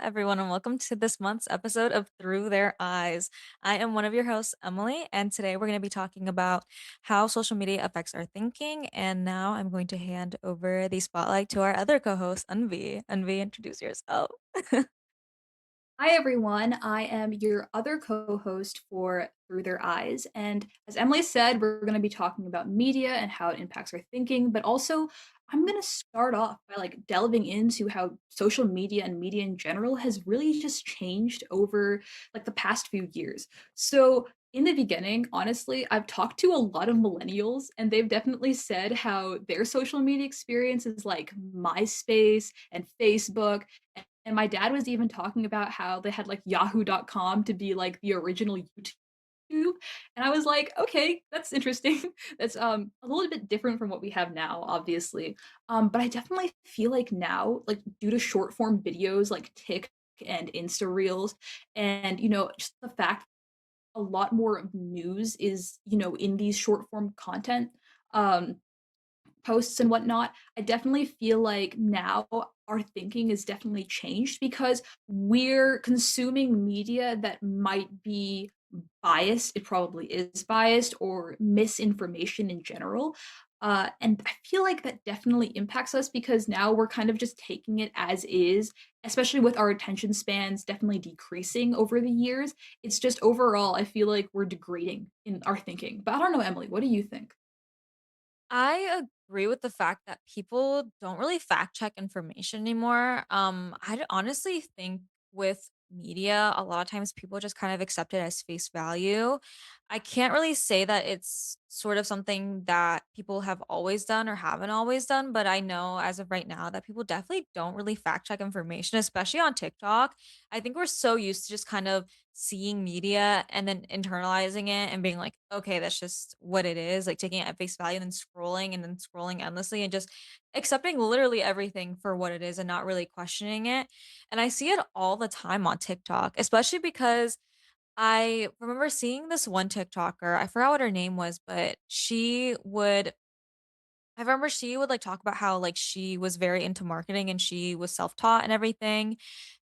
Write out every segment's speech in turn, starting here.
everyone, and welcome to this month's episode of Through Their Eyes. I am one of your hosts, Emily, and today we're going to be talking about how social media affects our thinking. And now I'm going to hand over the spotlight to our other co host, Anvi. Anvi, introduce yourself. Hi, everyone. I am your other co host for Through Their Eyes. And as Emily said, we're going to be talking about media and how it impacts our thinking. But also, I'm going to start off by delving into how social media and media in general has really just changed over the past few years. So, in the beginning, honestly, I've talked to a lot of millennials, and they've definitely said how their social media experience is like MySpace and Facebook, and my dad was even talking about how they had like yahoo.com to be like the original YouTube. And I was like, okay, that's interesting. That's a little bit different from what we have now, obviously. But I definitely feel like now, like due to short form videos like TikTok and Insta Reels, and just the fact a lot more of news is, in these short form content. Um, Posts and whatnot, I definitely feel like now our thinking is definitely changed because we're consuming media that might be biased. It probably is biased or misinformation in general. And I feel like that definitely impacts us because now we're kind of just taking it as is, especially with our attention spans definitely decreasing over the years. It's just overall, I feel like we're degrading in our thinking. But I don't know, Emily, what do you think? I agree with the fact that people don't really fact check information anymore. Honestly think with media, a lot of times people just kind of accept it as face value. I can't really say that it's sort of something that people have always done or haven't always done, but I know as of right now that people definitely don't really fact check information, especially on TikTok. I think we're so used to just kind of seeing media and then internalizing it and being like, okay, that's just what it is, like taking it at face value and then scrolling endlessly and just accepting literally everything for what it is and not really questioning it. And I see it all the time on TikTok, especially because I remember seeing this one TikToker, I forgot what her name was, but I remember she would like talk about how like she was very into marketing and she was self-taught and everything,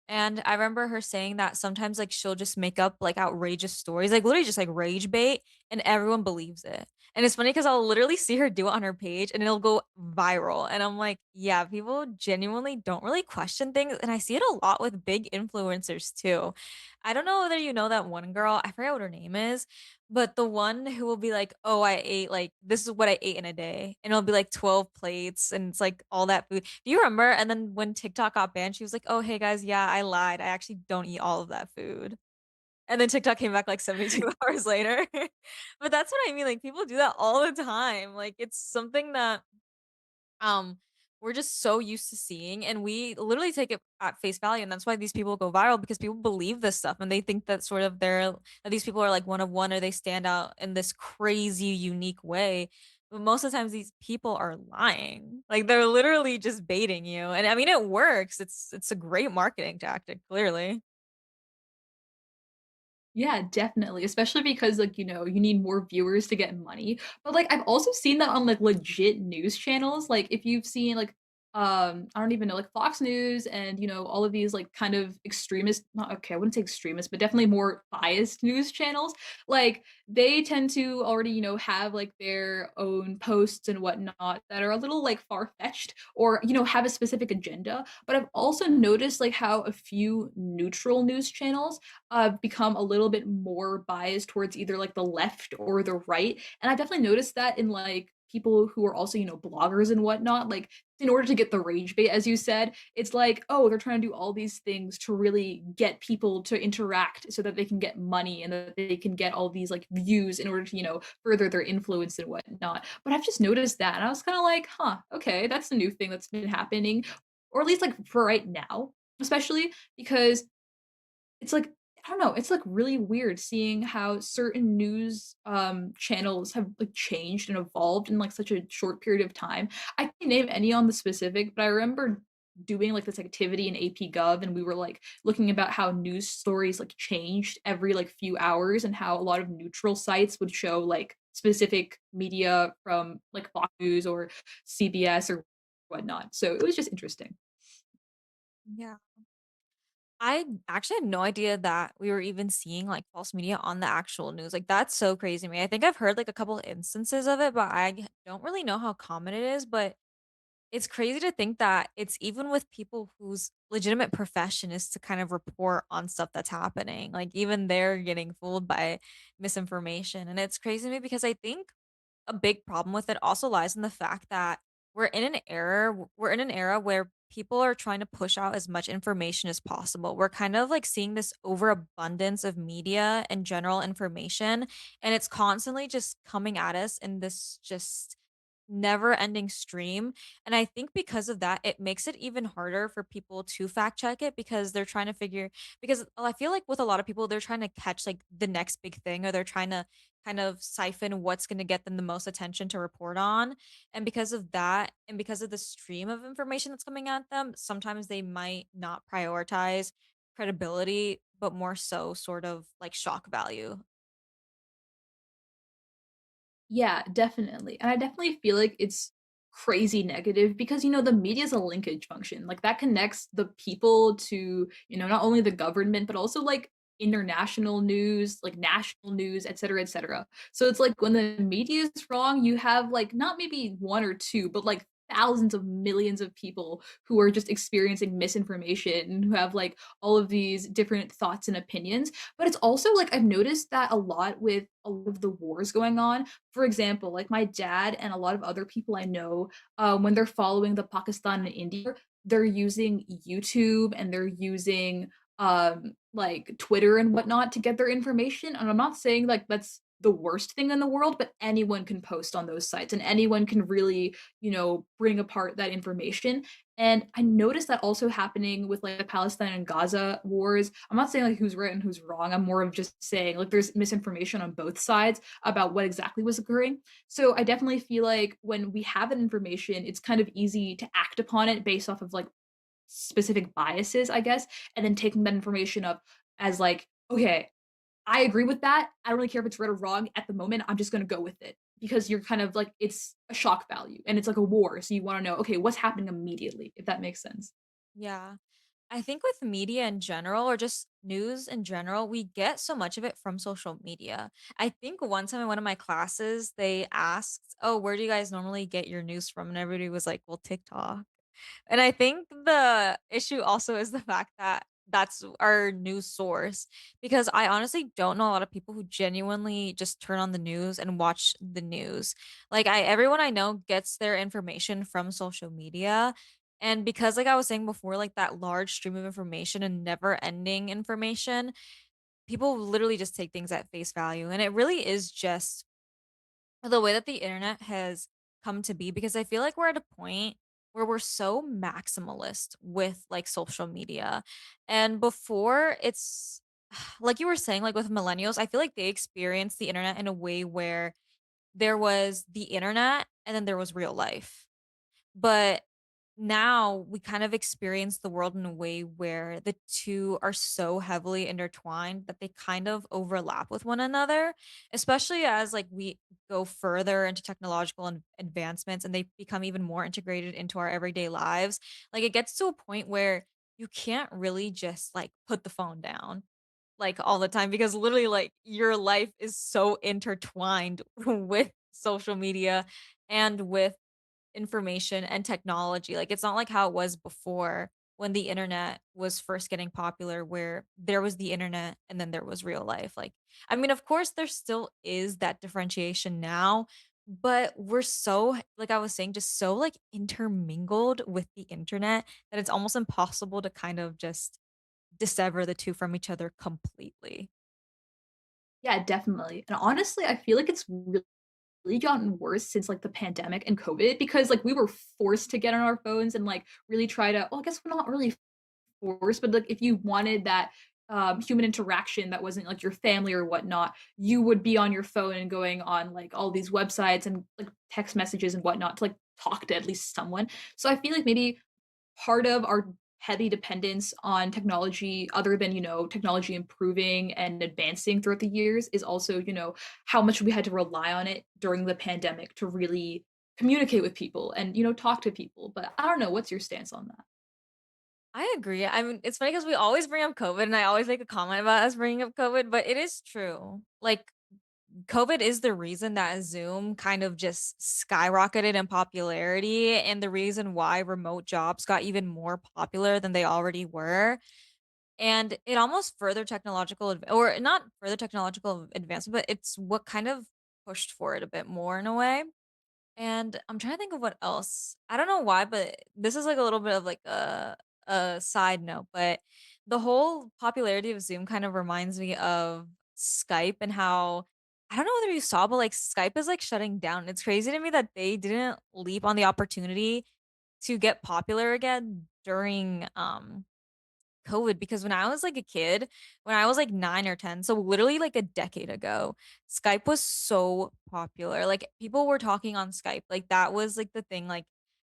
and I remember her saying that sometimes, like, she'll just make up, like, outrageous stories, like, literally just, like, rage bait, and everyone believes it. And it's funny because 'cause I'll literally see her do it on her page, and it'll go viral, and I'm like, "Yeah, people genuinely don't really question things," and I see it a lot with big influencers too. I don't know whether you know that one girl, I forget what her name is, but the one who will be like, "Oh, I ate, like this is what I ate in a day," and it'll be, like, 12 plates, and it's, like, all that food. Do you remember? And then when TikTok got banned, she was like, "Oh, hey guys, yeah, I lied. I actually don't eat all of that food." And then TikTok came back like 72 hours later. But that's what I mean, like, people do that all the time. Like, it's something that, um, we're just so used to seeing, and we literally take it at face value, and that's why these people go viral because people believe this stuff, and they think that sort of that these people are, like, one of one or they stand out in this crazy unique way. But most of the times, these people are lying. Like, they're literally just baiting you, and I mean, it works. It's a great marketing tactic, clearly. Yeah, definitely, especially because, you need more viewers to get money, but, I've also seen that on, legit news channels, if you've seen, I don't even know, Fox News and, all of these, kind of extremist not okay, I wouldn't say extremist, but definitely more biased news channels, they tend to already, have, their own posts and whatnot that are a little, far-fetched or, have a specific agenda, but I've also noticed, how a few neutral news channels become a little bit more biased towards either the left or the right. And I definitely noticed that in people who are also, bloggers and whatnot. In order to get the rage bait, as you said, it's like, oh, they're trying to do all these things to really get people to interact so that they can get money and that they can get all these views in order to, further their influence and whatnot. But I've just noticed that and I was kind of like, huh, okay, that's the new thing that's been happening. Or at least for right now, especially because it's I don't know, it's, really weird seeing how certain news, channels have, changed and evolved in, such a short period of time. I can't name any on the specific, but I remember doing, this activity in AP Gov, and we were, looking about how news stories, changed every, few hours and how a lot of neutral sites would show, specific media from, Fox News or CBS or whatnot. So it was just interesting. Yeah. I actually had no idea that we were even seeing, like, false media on the actual news, like, that's so crazy to me. I think I've heard, like, a couple instances of it, but don't really know how common it is, but it's crazy to think that it's even with people whose legitimate profession is to kind of report on stuff that's happening, like, even they're getting fooled by misinformation, and it's crazy to me because I think a big problem with it also lies in the fact that we're in an era where people are trying to push out as much information as possible. We're kind of like seeing this overabundance of media and general information, and it's constantly just coming at us in this just never ending stream. And I think because of that, it makes it even harder for people to fact check it because they're trying to figure because I feel like with a lot of people, they're trying to catch like the next big thing or they're trying to kind of siphon what's going to get them the most attention to report on. And because of that, and because of the stream of information that's coming at them, sometimes they might not prioritize credibility, but more so sort of like shock value. Yeah, definitely. And I definitely feel like it's crazy negative because, the media is a linkage function. Like that connects the people to, not only the government, but also like international news, like national news, et cetera, et cetera. So it's like when the media is wrong, you have like not maybe one or two, but like thousands of millions of people who are just experiencing misinformation and who have like all of these different thoughts and opinions. But it's also like I've noticed that a lot with a lot of the wars going on, for example, like my dad and a lot of other people I know, when they're following the Pakistan and India, they're using YouTube and they're using like Twitter and whatnot to get their information. And I'm not saying like that's the worst thing in the world, but anyone can post on those sites and anyone can really, bring apart that information. And I noticed that also happening with like the Palestine and Gaza wars. I'm not saying like who's right and who's wrong. I'm more of just saying like there's misinformation on both sides about what exactly was occurring. So I definitely feel like when we have that information, it's kind of easy to act upon it based off of like specific biases, I guess, and then taking that information up as like, okay, I agree with that. I don't really care if it's right or wrong at the moment. I'm just going to go with it because you're kind of like, it's a shock value and it's like a war. So you want to know, okay, what's happening immediately, if that makes sense. Yeah. I think with media in general or just news in general, we get so much of it from social media. I think one time in one of my classes, they asked, "Oh, where do you guys normally get your news from?" And everybody was like, "Well, TikTok." And I think the issue also is the fact that that's our news source because I honestly don't know a lot of people who genuinely just turn on the news and watch the news. Like I everyone I know gets their information from social media. And because like I was saying before, like that large stream of information and never ending information, people literally just take things at face value. And it really is just the way that the internet has come to be because I feel like we're at a point where we're so maximalist with like social media. And before it's like you were saying, like with millennials, I feel like they experience the internet in a way where there was the internet and then there was real life. But now we kind of experience the world in a way where the two are so heavily intertwined that they kind of overlap with one another, especially as like we go further into technological advancements and they become even more integrated into our everyday lives. Like it gets to a point where you can't really just like put the phone down like all the time because literally like your life is so intertwined with social media and with information and technology. Like, it's not like how it was before when the internet was first getting popular, where there was the internet and then there was real life. Like, I mean, of course, there still is that differentiation now, but we're so, like I was saying, just so like intermingled with the internet that it's almost impossible to kind of just dissever the two from each other completely. Yeah, definitely. And honestly, I feel like it's really gotten worse since like the pandemic and COVID because like we were forced to get on our phones and like really try to, well, I guess we're not really forced, but like if you wanted that human interaction that wasn't like your family or whatnot, you would be on your phone and going on like all these websites and like text messages and whatnot to like talk to at least someone. So I feel like maybe part of our heavy dependence on technology other than technology improving and advancing throughout the years is also how much we had to rely on it during the pandemic to really communicate with people and talk to people. But I don't know, what's your stance on that? I agree. I mean, it's funny because we always bring up COVID, and I always make a comment about us bringing up COVID, but it is true. Like, COVID is the reason that Zoom kind of just skyrocketed in popularity and the reason why remote jobs got even more popular than they already were. And it almost further or not further technological advancement, but it's what kind of pushed for it a bit more in a way. And I'm trying to think of what else. I don't know why, but this is like a little bit of like a side note, but the whole popularity of Zoom kind of reminds me of Skype and how I don't know whether you saw, but like Skype is like shutting down. It's crazy to me that they didn't leap on the opportunity to get popular again during COVID because when I was like a kid, when I was like 9 or 10, so literally like a decade ago, Skype was so popular. Like people were talking on Skype. Like that was like the thing. Like,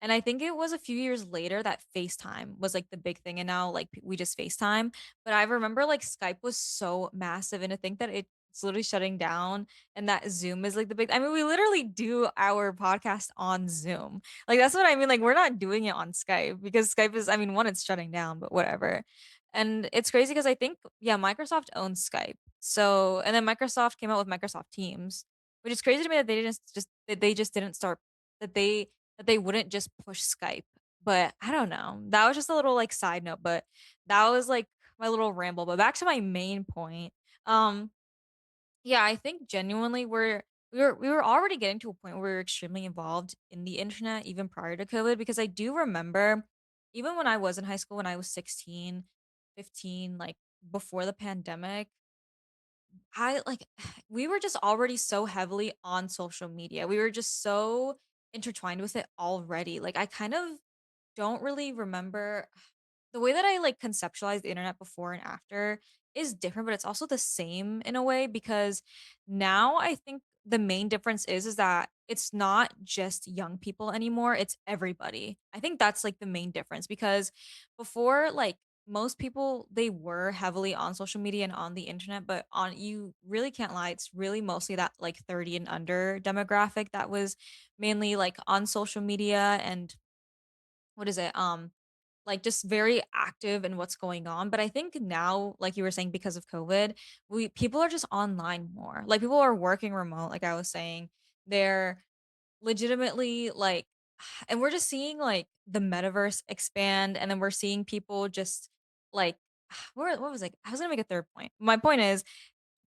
and I think it was a few years later that FaceTime was like the big thing. And now like we just FaceTime. But I remember like Skype was so massive. And to think that it's literally shutting down and that Zoom is like the big, I mean, we literally do our podcast on Zoom. Like that's what I mean. Like we're not doing it on Skype because Skype is, I mean, one, it's shutting down, but whatever. And it's crazy because I think, yeah, Microsoft owns Skype. So, and then Microsoft came out with Microsoft Teams, which is crazy to me that they just didn't start that they wouldn't just push Skype. But I don't know. That was just a little like side note, but that was like my little ramble. But back to my main point. Um yeah, I think genuinely we were already getting to a point where we were extremely involved in the internet even prior to COVID because I do remember even when I was in high school when I was 16, 15, like before the pandemic, I like we were just already so heavily on social media. We were just so intertwined with it already. Like I kind of don't really remember the way that I like conceptualize the internet before and after is different, but it's also the same in a way because now I think the main difference is that it's not just young people anymore, it's everybody. I think that's like the main difference because before like most people they were heavily on social media and on the internet, but on you really can't lie, it's really mostly that like 30 and under demographic that was mainly like on social media and what is it? Like just very active in what's going on. But I think now, like you were saying, because of COVID, we people are just online more. Like people are working remote, like I was saying. They're legitimately like and we're just seeing like the metaverse expand and then we're seeing people just like what was like I was gonna make a third point. My point is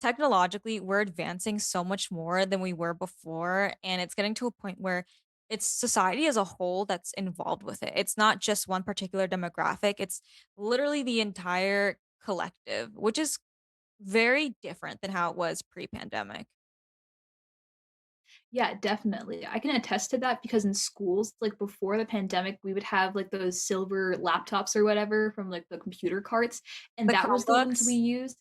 technologically, we're advancing so much more than we were before, and it's getting to a point where it's society as a whole that's involved with it. It's not just one particular demographic, it's literally the entire collective, which is very different than how it was pre-pandemic. Yeah, definitely. I can attest to that because in schools, like before the pandemic, we would have like those silver laptops or whatever from like the computer carts, and The that was the ones we Chromebooks, used.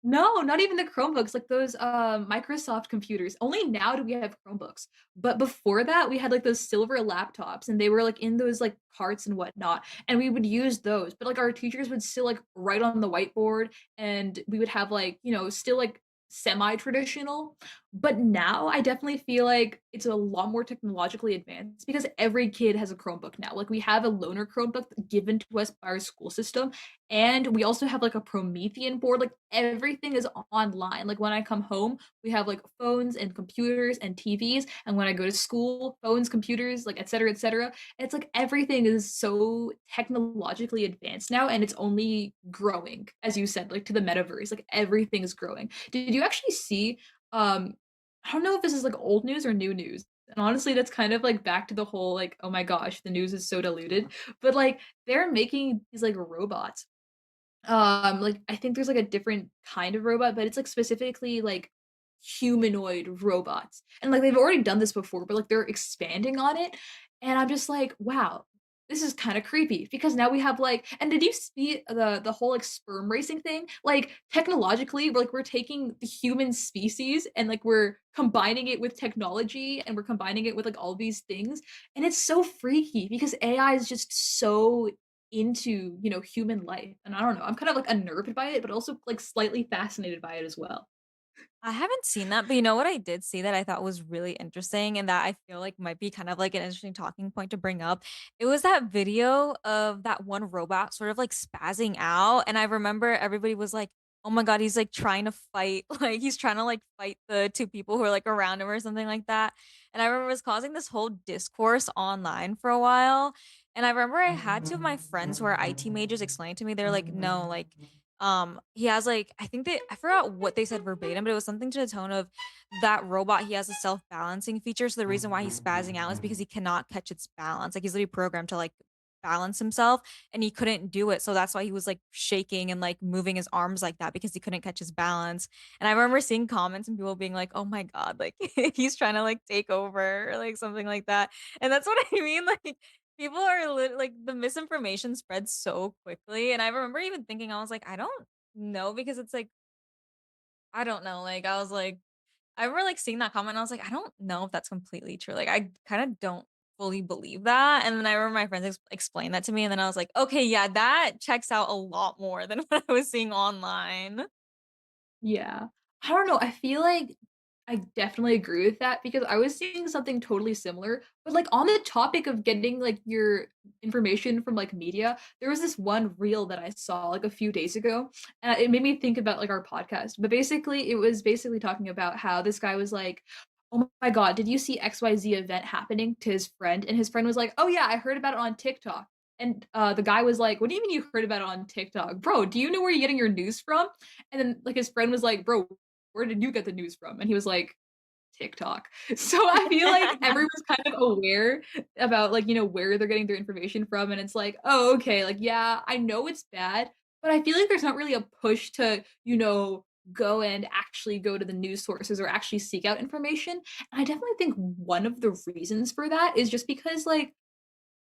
No, not even the Chromebooks, like those, Microsoft computers. Only now do we have Chromebooks, but before that, we had, like, those silver laptops, and they were, like, in those, like, carts and whatnot, and we would use those, but, like, our teachers would still, like, write on the whiteboard, and we would have, like, still, like, semi-traditional, but now I definitely feel like it's a lot more technologically advanced because every kid has a Chromebook now, like, we have a loaner Chromebook given to us by our school system, and we also have, like, a Promethean board, like, everything is online, like, when I come home, we have, like, phones and computers and TVs, and when I go to school, phones, computers, like, et cetera, it's like everything is so technologically advanced now, and it's only growing, as you said, like, to the metaverse, like, everything is growing. Did you actually see, um I don't know if this is, like, old news or new news, and honestly, that's kind of, like, back to the whole, like, "Oh my gosh, the news is so diluted," but, like, they're making these, like, robots like, I think there's, like, a different kind of robot, but it's, like, specifically, like, humanoid robots, and, like, they've already done this before, but, like, they're expanding on it, and I'm just like, "Wow, this is kinda creepy," because now we have, like and did you see the whole, like, sperm racing thing? Like, technologically, we're taking the human species and, like, we're combining it with technology, and we're combining it with, like, all these things, and it's so freaky because AI is just so into, human life, and I don't know, I'm kind of, like, unnerved by it, but also, like, slightly fascinated by it as well. I haven't seen that, but you know what I did see that I thought was really interesting and that I feel like might be kind of like an interesting talking point to bring up? It was that video of that one robot sort of like spazzing out. And I remember everybody was like, oh my God, he's like trying to fight, like he's trying to like fight the two people who are like around him or something like that. And I remember it was causing this whole discourse online for a while. And I remember I had two of my friends who are IT majors explain to me, they're like, no, like he has like I think I forgot what they said verbatim, but it was something to the tone of that robot, he has a self-balancing feature. So the reason why he's spazzing out is because he cannot catch its balance. Like he's literally programmed to like balance himself and he couldn't do it. So that's why he was like shaking and like moving his arms like that because he couldn't catch his balance. And I remember seeing comments and people being like, "Oh my God, like he's trying to like take over or like something like that." And that's what I mean. Like people are like the misinformation spreads so quickly, and I remember even thinking, I was like, "I don't know," because it's like, I don't know, like, I was like I remember, like, seeing that comment, and I was like, "I don't know if that's completely true." Like, I kinda don't fully believe that, and then I remember my friends explained that to me, and then I was like, "Okay, yeah, that checks out a lot more than what I was seeing online." Yeah. I don't know, I feel like I definitely agree with that because I was seeing something totally similar, but, like, on the topic of getting, like, your information from, like, media, there was this one reel that I saw, like, a few days ago, and it made me think about, like, our podcast, but basically, it was basically talking about how this guy was like, "Oh my god, did you see XYZ event happening?" to his friend, and his friend was like, "Oh, yeah, I heard about it on TikTok." And, the guy was like, "What do you mean you heard about it on TikTok? Bro, do you know where you're getting your news from?" And then, like, his friend was like, "Bro, where did you get the news from?" And he was like, "TikTok." So I feel like everyone's kind of aware about, like, where they're getting their information from, and it's like, "Oh, okay, like, yeah, I know it's bad," but I feel like there's not really a push to, go and actually go to the news sources or actually seek out information, and I definitely think one of the reasons for that is just because, like,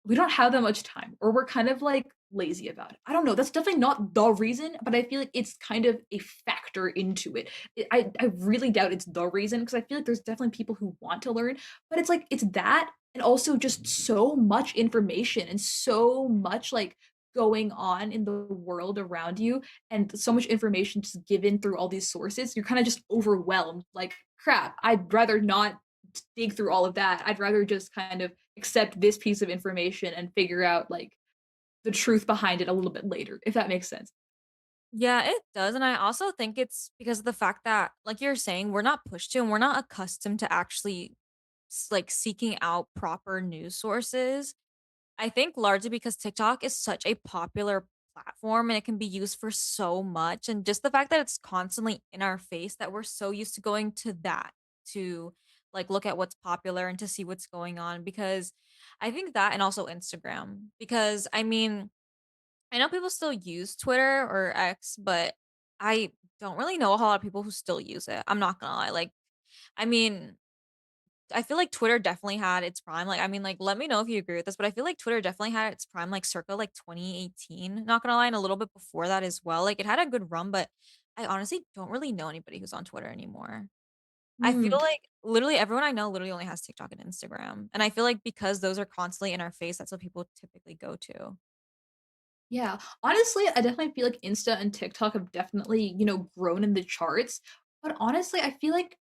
we don't have that much time or we're kind of, like, lazy about it. I don't know, that's definitely not the reason, but I feel like it's kind of a factor into it. I really doubt it's the reason because I feel like there's definitely people who want to learn, but it's like it's that and also just so much information and so much, like, going on in the world around you and so much information just given through all these sources, you're kinda just overwhelmed, like, "Crap, I'd rather not dig through all of that. I'd rather just kind of accept this piece of information and figure out, like, the truth behind it a little bit later," if that makes sense. Yeah, it does, and I also think it's because of the fact that, like you're saying, we're not pushed to and we're not accustomed to actually like seeking out proper news sources. I think largely because TikTok is such a popular platform and it can be used for so much. And just the fact that it's constantly in our face that we're so used to going to that to like look at what's popular and to see what's going on. Because I think that and also Instagram. Because I mean, I know people still use Twitter or X, but I don't really know a whole lot of people who still use it. I'm not gonna lie. Like, I mean, I feel like Twitter definitely had its prime, like, I mean, like, let me know if you agree with this, but I feel like Twitter definitely had its prime, like, circa, like, 2018, not gonna lie, and a little bit before that as well, like, it had a good run, but I honestly don't really know anybody who's on Twitter anymore. I Mm, feel like literally everyone I know literally only has TikTok and Instagram, and I feel like because those are constantly in our face, that's what people typically go to. yeah. Honestly, I definitely feel like Insta and TikTok have definitely, grown in the charts, but honestly, I feel like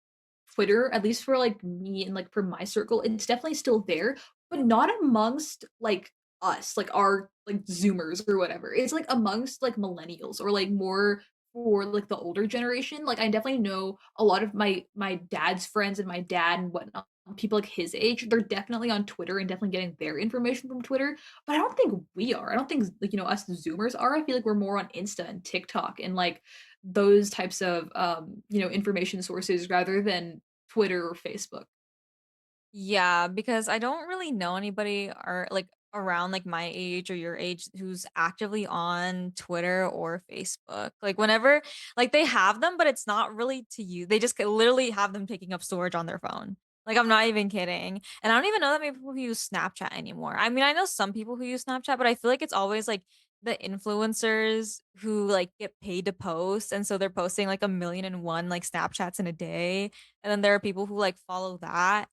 Twitter, at least for, like, me and, like, for my circle, it's definitely still there, but not amongst, like, us, like, our, like, Zoomers or whatever. It's, like, amongst, like, millennials or, like, more for, like, the older generation. Like, I definitely know a lot of my dad's friends and my dad and whatnot, people, like, his age, they're definitely on Twitter and definitely getting their information from Twitter, but I don't think we are. I don't think, like, us Zoomers are. I feel like we're more on Insta and TikTok and, like, those types of, information sources rather than Twitter or Facebook. Yeah, because I don't really know anybody or like around like my age or your age who's actively on Twitter or Facebook. Like whenever like they have them, but it's not really to you. They just literally have them taking up storage on their phone. Like I'm not even kidding. And I don't even know that many people who use Snapchat anymore. I mean, I know some people who use Snapchat, but I feel like it's always like the influencers who like get paid to post and so they're posting like a million and one like Snapchats in a day and then there are people who like follow that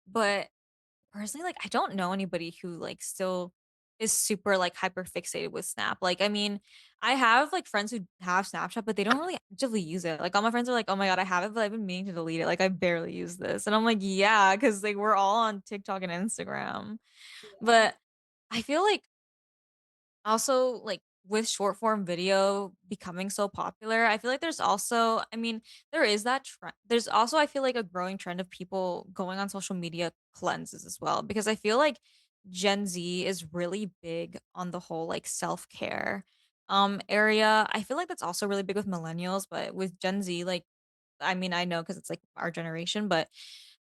but, personally, like, I don't know anybody who, like, still is super, like, hyper fixated with Snap. Like, I mean, I have, like, friends who have Snapchat, but they don't really actively use it. Like, all my friends are like, "Oh my god, I have it, but I've been meaning to delete it. Like, I barely use this." And I'm like, "Yeah, because like, we're all on TikTok and Instagram." Yeah. But I feel like also, like, with short form video becoming so popular, I feel like there's also I mean, there is that trend. There's also, I feel like, a growing trend of people going on social media cleanses as well, because I feel like Gen Z is really big on the whole, like, self-care, area. I feel like that's also really big with millennials, but with Gen Z, like, I mean, I know because it's, like, our generation, but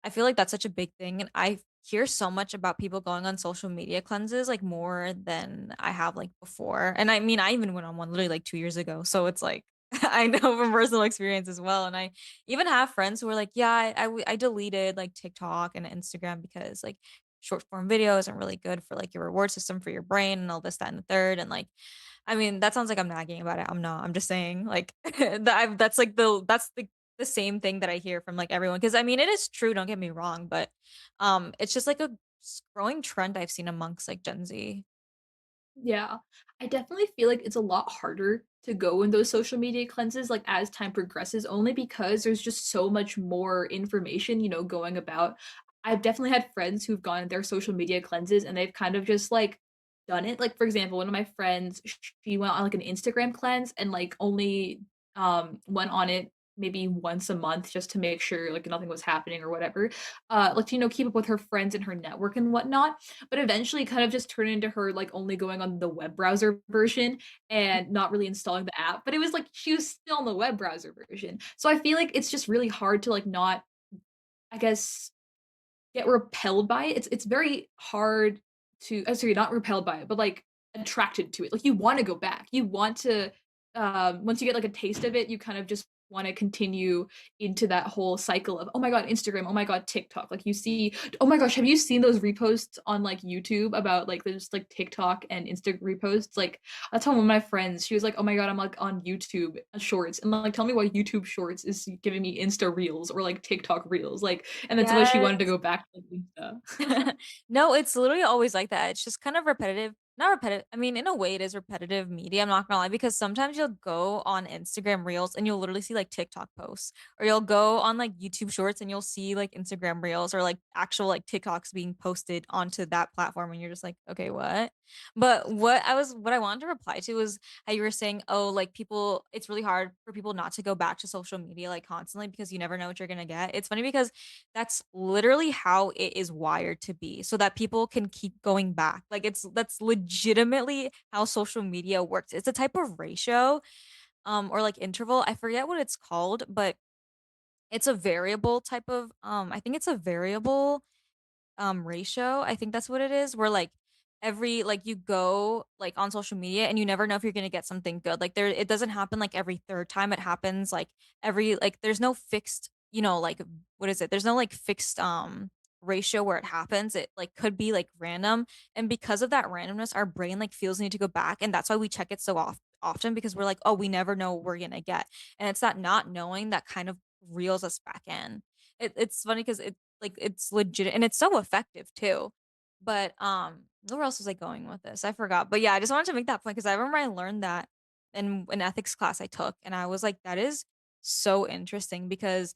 I feel like that's such a big thing, and I hear so much about people going on social media cleanses, like, more than I have, like, before, and I mean, I even went on one literally, like, 2 years ago, so it's like, I know from personal experience as well, and I even have friends who are like, "Yeah, I deleted, like, TikTok and Instagram because, like, short form video isn't really good for, like, your reward system for your brain and all this, that, and the third," and, like, I mean, that sounds like I'm nagging about it, I'm not, I'm just saying, like, that's, like, the same thing that I hear from, like, everyone. Because I mean, it is true, don't get me wrong, but, it's just, like, a growing trend I've seen amongst, like, Gen Z. Yeah. I definitely feel like it's a lot harder to go in those social media cleanses, like, as time progresses, only because there's just so much more information, going about. I've definitely had friends who've gone in their social media cleanses, and they've kind of just, like, done it. Like, for example, one of my friends, she went on, like, an Instagram cleanse and, like, only, went on it maybe once a month just to make sure, like, nothing was happening or whatever, like, to, keep up with her friends and her network and whatnot, but eventually kind of just turned into her, like, only going on the web browser version and not really installing the app, but it was like she was still on the web browser version. So I feel like it's just really hard to, like, not, I guess, get repelled by it. It's very hard to sorry, not repelled by it, but, like, attracted to it. Like, you wanna go back. You want to, once you get, like, a taste of it, you kind of just wanna continue into that whole cycle of, "Oh my god, Instagram. Oh my god, TikTok." Like, you see oh my gosh, have you seen those reposts on, like, YouTube about, like, there's, like, TikTok and Insta reposts? Like, I told one of my friends, she was like, "Oh my god, I'm, like, on YouTube, Shorts." And, like, tell me why YouTube Shorts is giving me Insta Reels or, like, TikTok Reels, like, and that's why she wanted to Yes. go back to Insta. No, it's literally always like that. It's just kind of repetitive. Not repetitive. I mean, in a way, it is repetitive media. I'm not gonna lie, because sometimes you'll go on Instagram Reels and you'll literally see like TikTok posts, or you'll go on like YouTube Shorts and you'll see like Instagram Reels or like actual like TikToks being posted onto that platform, and you're just like, okay, what? But what I wanted to reply to was how you were saying, oh, like people, it's really hard for people not to go back to social media like constantly because you never know what you're gonna get. It's funny because that's literally how it is wired to be, so that people can keep going back. Like, that's legitimately how social media works. It's a type of ratio, or like interval. I forget what it's called, but it's a variable type of, I think it's a variable ratio. I think that's what it is, where like every like you go like on social media and you never know if you're gonna get something good. Like there it doesn't happen like every third time. It happens like every like there's no fixed, like what is it? There's no like fixed ratio where it happens. It like could be like random. And because of that randomness, our brain like feels the need to go back. And that's why we check it so often, because we're like, oh, we never know what we're gonna get. And it's that not knowing that kind of reels us back in. It's funny because like, it's legit and it's so effective too. But, where else was I going with this? I forgot. But yeah, I just wanted to make that point because I remember I learned that in an ethics class I took, and I was like, "That is so interesting," because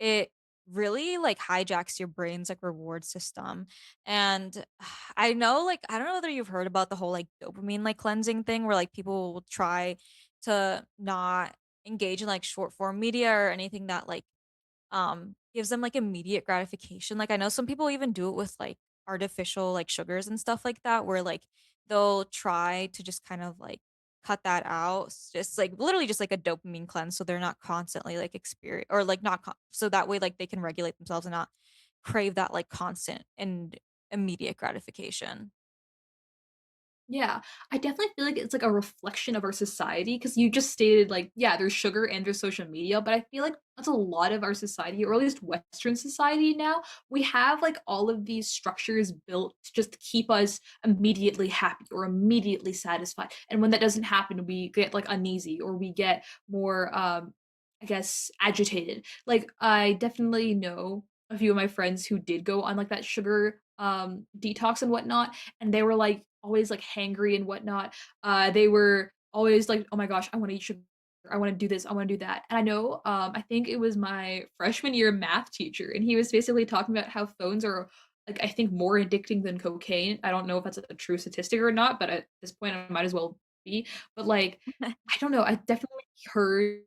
it really, like, hijacks your brain's, like, reward system. And I know, like, I don't know whether you've heard about the whole, like, dopamine, like, cleansing thing where, like, people will try to not engage in, like, short form media or anything that, like, gives them, like, immediate gratification. Like, I know some people even do it with, like, artificial, like, sugars and stuff like that, where, like, they'll try to just kind of, like, cut that out. Just, like, literally just, like, a dopamine cleanse, so they're not constantly, like, experience or, like, not so that way, like, they can regulate themselves and not crave that, like, constant and immediate gratification. Yeah, I definitely feel like it's like a reflection of our society because you just stated like, yeah, there's sugar and there's social media, but I feel like that's a lot of our society, or at least Western society now. We have like all of these structures built to just keep us immediately happy or immediately satisfied. And when that doesn't happen, we get like uneasy or we get more I guess agitated. Like I definitely know a few of my friends who did go on, like, that sugar, detox and whatnot, and they were, like, always, like, hangry and whatnot. They were always like, "Oh my gosh, I wanna eat sugar. I wanna do this. I wanna do that." And I know, I think it was my freshman year math teacher, and he was basically talking about how phones are, like, I think more addicting than cocaine. I don't know if that's a true statistic or not, but at this point, it might as well be. But, like, I don't know, I definitely heard,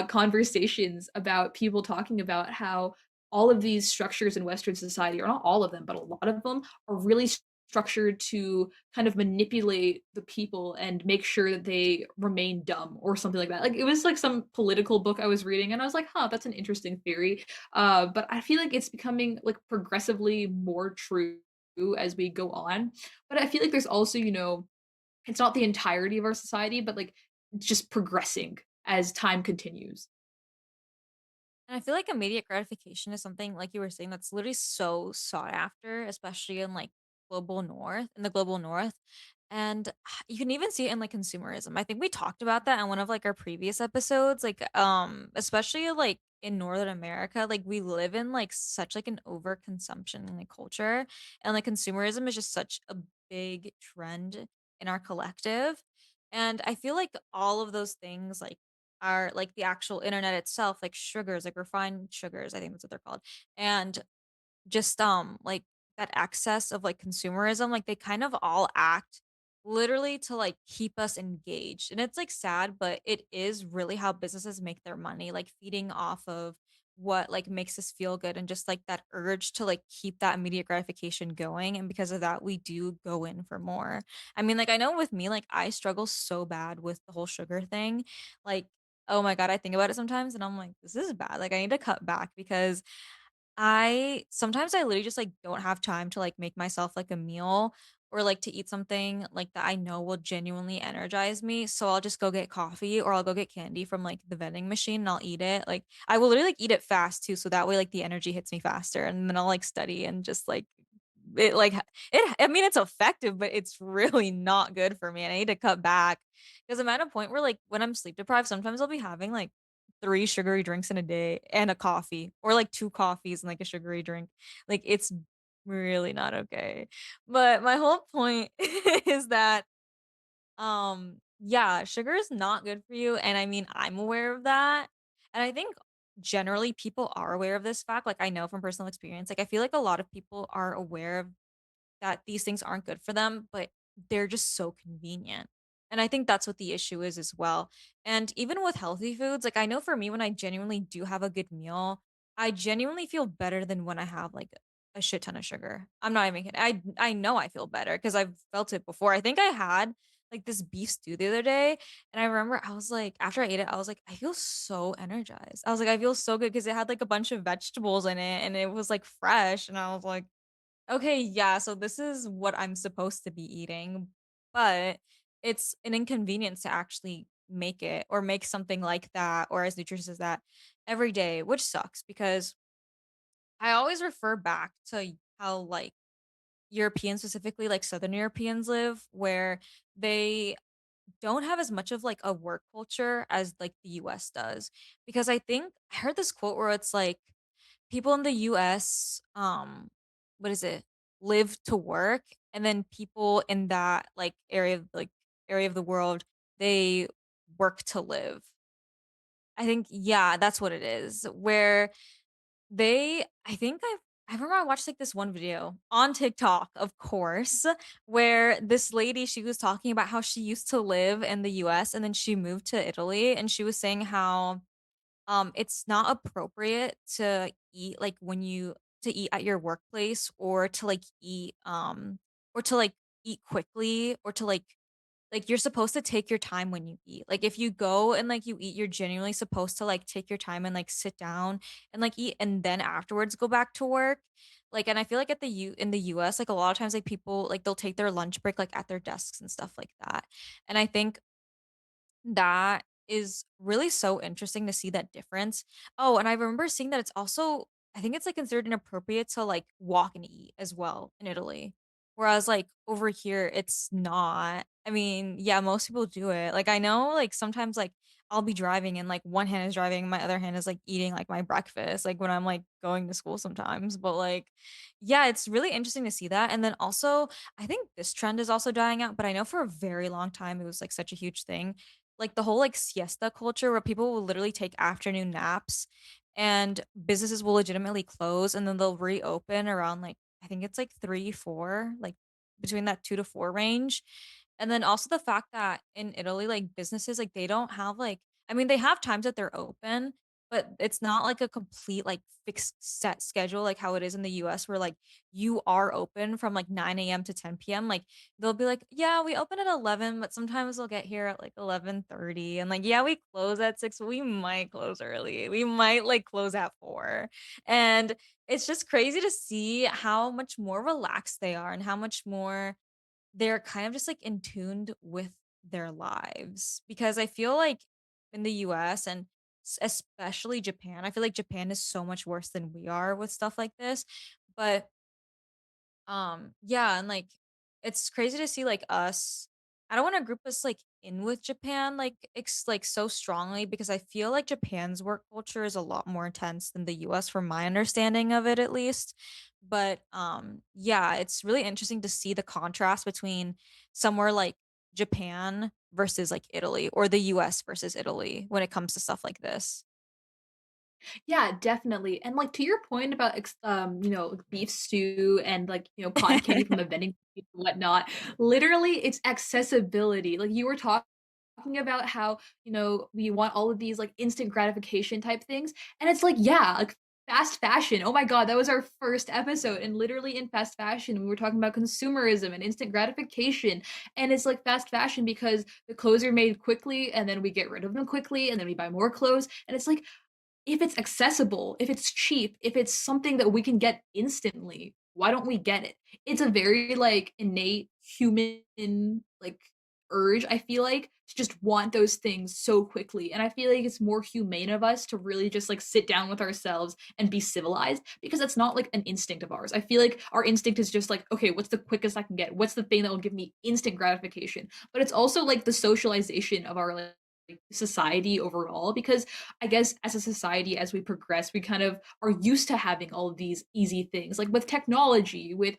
conversations about people talking about how all of these structures in Western society, or not all of them, but a lot of them, are really structured to kind of manipulate the people and make sure that they remain dumb or something like that. Like, it was like some political book I was reading, and I was like, "Huh, that's an interesting theory." But I feel like it's becoming, like, progressively more true as we go on. But I feel like there's also, it's not the entirety of our society, but, like, just progressing as time continues. And I feel like immediate gratification is something, like you were saying, that's literally so sought after, especially in like the global north. And you can even see it in like consumerism. I think we talked about that in one of like our previous episodes. Like, especially like in Northern America, like we live in like such like an overconsumption in like culture. And like consumerism is just such a big trend in our collective. And I feel like all of those things like are like the actual internet itself, like sugars, like refined sugars, I think that's what they're called. And just like that excess of like consumerism, like they kind of all act literally to like keep us engaged. And it's like sad, but it is really how businesses make their money, like feeding off of what like makes us feel good and just like that urge to like keep that immediate gratification going. And because of that, we do go in for more. I mean, like I know with me, like I struggle so bad with the whole sugar thing. Like, oh my God, I think about it sometimes and I'm like, this is bad. Like I need to cut back because I sometimes I literally just, like, don't have time to, like, make myself, like, a meal or, like, to eat something, like, that I know will genuinely energize me, so I'll just go get coffee or I'll go get candy from, like, the vending machine and I'll eat it, like, I will literally, like, eat it fast too, so that way, like, the energy hits me faster, and then I'll, like, study and just, like, it, like, I mean, it's effective, but it's really not good for me, and I need to cut back because 'cause I'm at a point where, like, when I'm sleep deprived, sometimes I'll be having, like, 3 sugary drinks in a day and a coffee or, like, 2 coffees and, like, a sugary drink. Like, it's really not okay. But my whole point is that, yeah, sugar is not good for you, and I mean, I'm aware of that, and I think generally people are aware of this fact, like, I know from personal experience, like, I feel like a lot of people are aware of that these things aren't good for them, but they're just so convenient. And I think that's what the issue is as well. And even with healthy foods, like I know for me, when I genuinely do have a good meal, I genuinely feel better than when I have like a shit ton of sugar. I'm not even kidding. I know I feel better because I've felt it before. I think I had like this beef stew the other day, and I remember I was like, after I ate it, I was like, I feel so energized. I was like, I feel so good because it had like a bunch of vegetables in it, and it was like fresh, and I was like, okay, yeah, so this is what I'm supposed to be eating, but it's an inconvenience to actually make it or make something like that or as nutritious as that every day, which sucks because I always refer back to how like Europeans, specifically like Southern Europeans live, where they don't have as much of like a work culture as like the US does. Because I think I heard this quote where it's like people in the US, what is it? Live to work, and then people in that like area of the world, they work to live. I think yeah, that's what it is. Where I think I remember I watched like this one video on TikTok, of course, where this lady she was talking about how she used to live in the US and then she moved to Italy and she was saying how it's not appropriate to eat, like, when you to eat at your workplace or to, like, eat quickly or to, you're supposed to take your time when you eat. Like, if you go and, like, you eat, you're genuinely supposed to, like, take your time and, like, sit down and, like, eat and then afterwards go back to work. Like, and I feel like in the US, like, a lot of times, like, people, like, they'll take their lunch break, like, at their desks and stuff like that. And I think that is really so interesting to see that difference. Oh, and I remember seeing that it's also I think it's, like, considered inappropriate to, like, walk and eat as well in Italy. Whereas, like, over here, it's not. I mean, yeah, most people do it. Like, I know, like, sometimes, like, I'll be driving and, like, one hand is driving, my other hand is, like, eating, like, my breakfast, like, when I'm, like, going to school sometimes, but, like, yeah, it's really interesting to see that, and then also, I think this trend is also dying out, but I know for a very long time it was, like, such a huge thing, like, the whole, like, siesta culture where people will literally take afternoon naps, and businesses will legitimately close, and then they'll reopen around, like, I think it's, like, 3, 4, like, between that 2 to 4 range, and then also the fact that in Italy, like, businesses, like, they don't have, like, I mean, they have times that they're open, but it's not like a complete, like, fixed set schedule like how it is in the US where, like, you are open from, like, 9 AM to 10 PM, like, they'll be like, "Yeah, we open at 11, but sometimes we'll get here at, like, 11:30," and, like, "Yeah, we close at 6, but we might close early. We might, like, close at 4," and it's just crazy to see how much more relaxed they are and how much more they're kind of just, like, in tuned with their lives, because I feel like in the US and especially Japan, I feel like Japan is so much worse than we are with stuff like this, but yeah, and, like, it's crazy to see, like, us I don't wanna group us, like, in with Japan, like, so strongly because I feel like Japan's work culture is a lot more intense than the US from my understanding of it, at least. But, yeah, it's really interesting to see the contrast between somewhere like Japan versus, like, Italy or the US versus Italy when it comes to stuff like this. Yeah, definitely. And like to your point about beef stew and like, cotton candy from the vending machine and whatnot, literally it's accessibility. Like you were talking about how, we want all of these like instant gratification type things. And it's like, yeah, like fast fashion. Oh my God, that was our first episode. And literally in fast fashion, we were talking about consumerism and instant gratification. And it's like fast fashion because the clothes are made quickly and then we get rid of them quickly and then we buy more clothes. And it's like, if it's accessible, if it's cheap, if it's something that we can get instantly, why don't we get it? It's a very, like, innate human, like, urge, I feel like, to just want those things so quickly, and I feel like it's more humane of us to really just, like, sit down with ourselves and be civilized because that's not, like, an instinct of ours. I feel like our instinct is just like, "Okay, what's the quickest I can get? What's the thing that will give me instant gratification?" But it's also, like, the socialization of our, like, society overall because I guess as a society, as we progress, we kind of are used to having all of these easy things, like with technology, with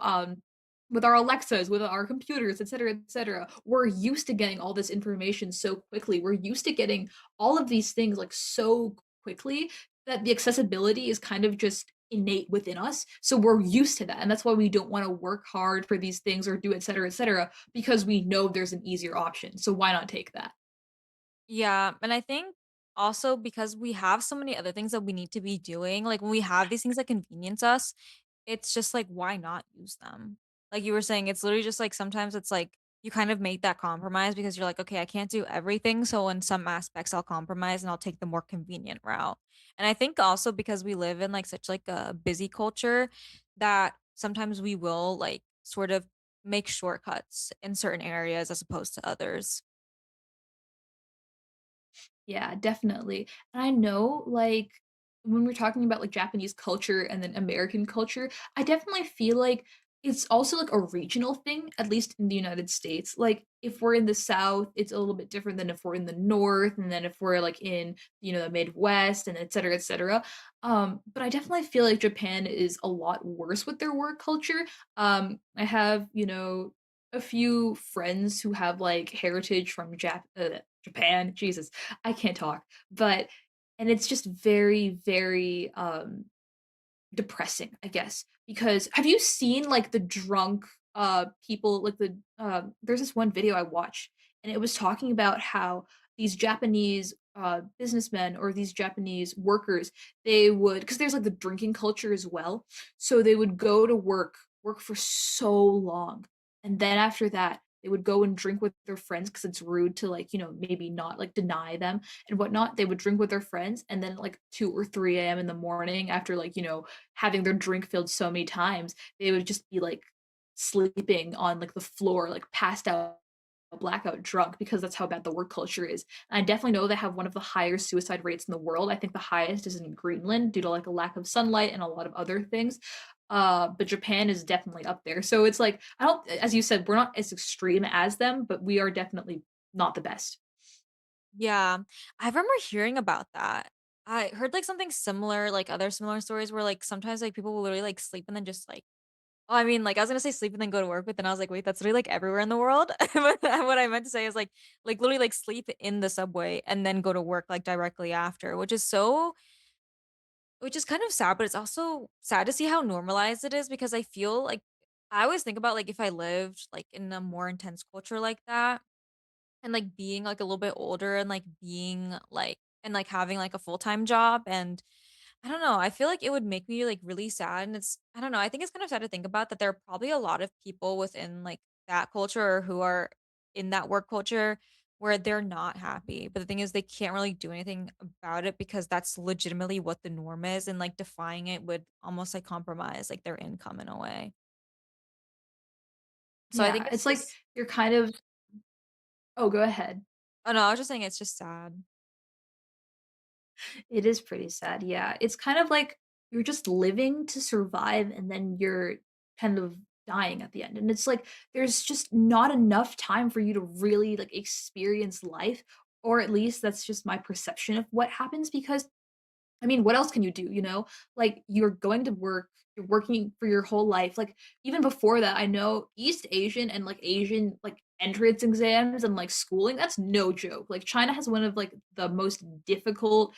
our Alexas, with our computers, et cetera, et cetera. We're used to getting all this information so quickly. We're used to getting all of these things like so quickly that the accessibility is kind of just innate within us. So we're used to that. And that's why we don't want to work hard for these things or do et cetera, because we know there's an easier option. So why not take that? Yeah, and I think also because we have so many other things that we need to be doing, like, when we have these things that convenience us, it's just like, why not use them? Like you were saying, it's literally just like sometimes it's like you kind of make that compromise because you're like, okay, I can't do everything. So in some aspects, I'll compromise and I'll take the more convenient route. And I think also because we live in like such like a busy culture that sometimes we will like sort of make shortcuts in certain areas as opposed to others. Yeah, definitely. And I know, like, when we're talking about, like, Japanese culture and then American culture, I definitely feel like it's also, like, a regional thing, at least in the United States. Like, if we're in the South, it's a little bit different than if we're in the North, and then if we're, like, in, the Midwest and et cetera, et cetera. But I definitely feel like Japan is a lot worse with their work culture. I have, a few friends who have, like, heritage from Japan, Jesus. I can't talk, but and it's just very, very, depressing, I guess, because have you seen, like, the drunk, people, like, there's this one video I watched, and it was talking about how these Japanese, businessmen or these Japanese workers, they would, because there's, like, the drinking culture as well, so they would go to work for so long, and then after that, they would go and drink with their friends because it's rude to, like, maybe not, like, deny them and whatnot. They would drink with their friends, and then, like, 2 or 3 AM in the morning after, like, having their drink filled so many times, they would just be, like, sleeping on, like, the floor, like, passed out, blackout drunk because that's how bad the work culture is. And I definitely know they have one of the higher suicide rates in the world. I think the highest is in Greenland due to, like, a lack of sunlight and a lot of other things. But Japan is definitely up there. So it's like, I don't as you said, we're not as extreme as them, but we are definitely not the best. Yeah, I remember hearing about that. I heard, like, something similar, like, other similar stories where, like, sometimes, like, people will literally, like, sleep and then just, like oh, I mean, like, I was gonna say sleep and then go to work, but then I was like, "Wait, that's literally, like, everywhere in the world." But what I meant to say is, literally, like, sleep in the subway and then go to work, like, directly after, which is kind of sad, but it's also sad to see how normalized it is because I feel like I always think about, like, if I lived, like, in a more intense culture like that and, like, being, like, a little bit older and, like, being, like and, like, having, like, a full-time job, and I don't know, I feel like it would make me, like, really sad, and it's I don't know, I think it's kind of sad to think about that there are probably a lot of people within, like, that culture or who are in that work culture where they're not happy, but the thing is they can't really do anything about it because that's legitimately what the norm is, and, like, defying it would almost, like, compromise, like, their income in a way. So I think Yeah, it's it's like just you're kind of Oh, go ahead. oh, no, I was just saying it's just sad. It is pretty sad, yeah. It's kind of like you're just living to survive and then you're kind of dying at the end. And it's like there's just not enough time for you to really like experience life, or at least that's just my perception of what happens because I mean, what else can you do, you know? Like, you're going to work, you're working for your whole life. Like, even before that, I know East Asian and like Asian like entrance exams and like schooling, that's no joke. Like China has one of like the most difficult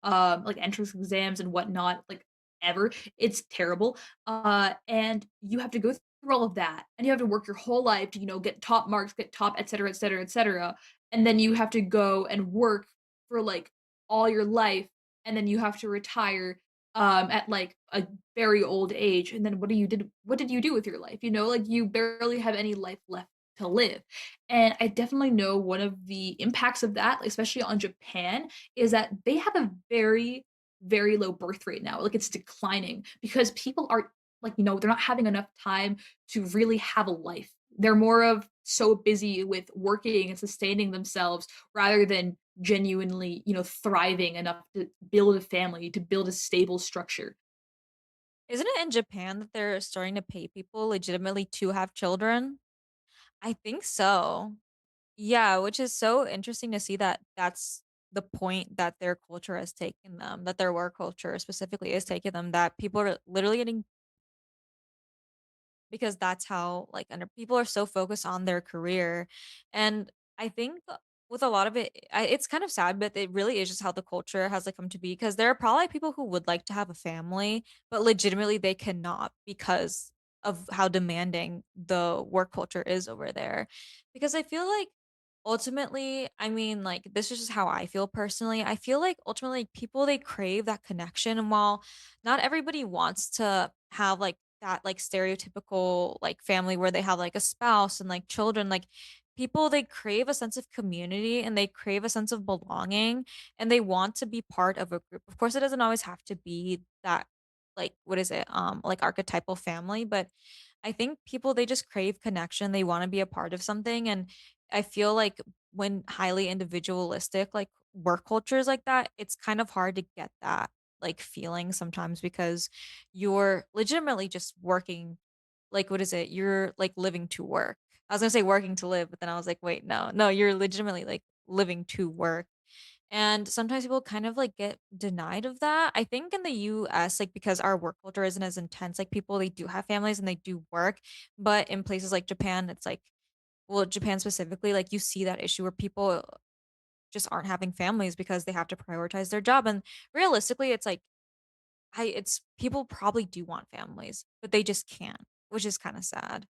like entrance exams and whatnot, like ever. It's terrible. And you have to go through all of that and you have to work your whole life to, you know, get top marks, get top, et cetera, et cetera, et cetera. And then you have to go and work for like all your life and then you have to retire at like a very old age. And then what did you do with your life? You know, like you barely have any life left to live. And I definitely know one of the impacts of that, especially on Japan, is that they have a very, very low birth rate now. Like it's declining because people are like, you know, they're not having enough time to really have a life. They're more of so busy with working and sustaining themselves rather than genuinely, you know, thriving enough to build a family, to build a stable structure. Isn't it in Japan that they're starting to pay people legitimately to have children? I think so. Yeah, which is so interesting to see that that's the point that their culture has taken them, that their work culture specifically has taken them, that people are literally getting because that's how like under people are so focused on their career. And I think with a lot of it, it's kind of sad, but it really is just how the culture has like come to be. Because there are probably people who would like to have a family, but legitimately they cannot because of how demanding the work culture is over there. Because I feel like ultimately, I mean, like this is just how I feel personally. I feel like ultimately people they crave that connection, and while not everybody wants to have like that, like, stereotypical, like, family where they have, like, a spouse and, like, children, like, people, they crave a sense of community and they crave a sense of belonging, and they want to be part of a group. Of course, it doesn't always have to be that, like, what is it? Like, archetypal family, but I think people, they just crave connection, they wanna be a part of something, and I feel like when highly individualistic, like, work cultures like that, it's kind of hard to get that, like, feeling sometimes because you're legitimately just working like, what is it? You're, like, living to work. I was gonna say working to live, but then I was like, "Wait, no. No, you're legitimately, like, living to work." And sometimes people kind of, like, get denied of that. I think in the US, like, because our work culture isn't as intense, like, people, they do have families and they do work, but in places like Japan, it's like well, Japan specifically, like, you see that issue where people just aren't having families because they have to prioritize their job, and realistically, it's like it's people probably do want families, but they just can't, which is kinda sad.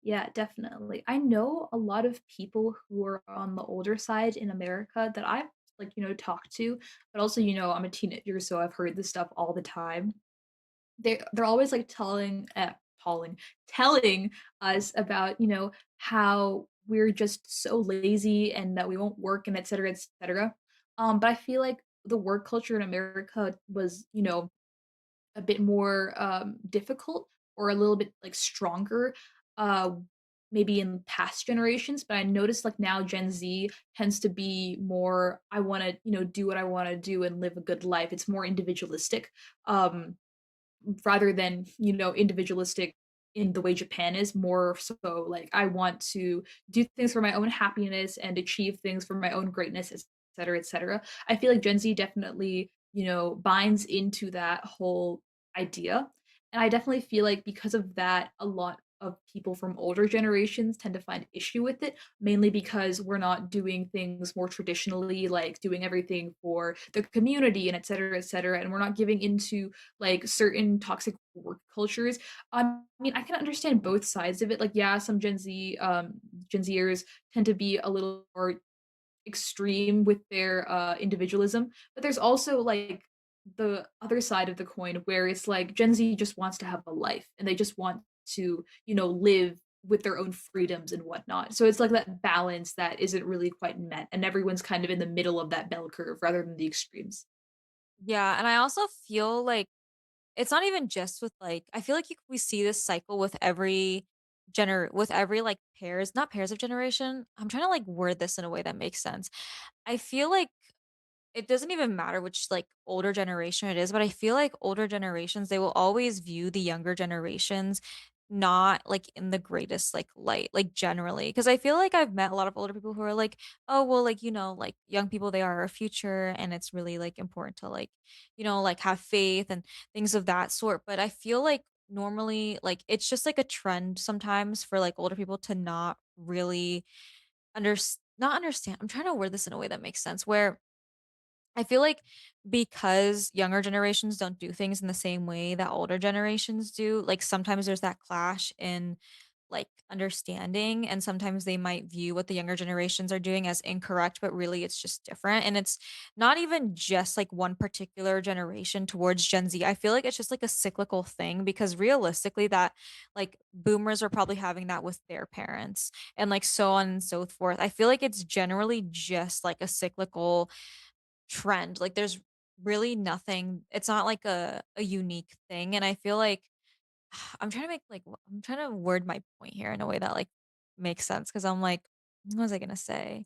Yeah, definitely. I know a lot of people who are on the older side in America that I've like, you know, talked to, but also, you know, I'm a teenager, so I've heard this stuff all the time. They're always like telling us about, you know, how we're just so lazy and that we won't work and et cetera, et cetera. But I feel like the work culture in America was, you know, a bit more, difficult or a little bit, like, stronger, uh, maybe in past generations, but I noticed, like, now Gen Z tends to be more, "I wanna, you know, do what I wanna do and live a good life." It's more individualistic, rather than, you know, individualistic in the way Japan is, more so like I want to do things for my own happiness and achieve things for my own greatness, et cetera, et cetera. I feel like Gen Z definitely, binds into that whole idea. And I definitely feel like because of that, a lot of people from older generations tend to find issue with it, mainly because we're not doing things more traditionally, like doing everything for the community and et cetera. And we're not giving into like certain toxic work cultures. I mean, I can understand both sides of it. Like, yeah, some Gen Zers tend to be a little more extreme with their individualism, but there's also like the other side of the coin where it's like Gen Z just wants to have a life and they just want to, live with their own freedoms and whatnot. So it's like that balance that isn't really quite met, and everyone's kind of in the middle of that bell curve rather than the extremes. Yeah, and I also feel like it's not even just with, like I feel like we see this cycle with every with every, like, pairs not pairs of generation. I'm trying to, like, word this in a way that makes sense. I feel like it doesn't even matter which, like, older generation it is, but I feel like older generations, they will always view the younger generations not, like, in the greatest, like, light, like, generally. Because I feel like I've met a lot of older people who are like, "Oh, well, like, like, young people, they are our future, and it's really, like, important to, like, like, have faith and things of that sort." But I feel like normally, like, it's just, like, a trend sometimes for, like, older people to not really not understand I'm trying to word this in a way that makes sense, where I feel like because younger generations don't do things in the same way that older generations do, like sometimes there's that clash in like understanding, and sometimes they might view what the younger generations are doing as incorrect, but really it's just different. And it's not even just like one particular generation towards Gen Z. I feel like it's just like a cyclical thing because realistically that like boomers are probably having that with their parents and like so on and so forth. I feel like it's generally just like a cyclical trend. Like there's really nothing, it's not like a unique thing. And I feel like I'm trying to make like I'm trying to word my point here in a way that like makes sense because I'm like, what was I gonna say?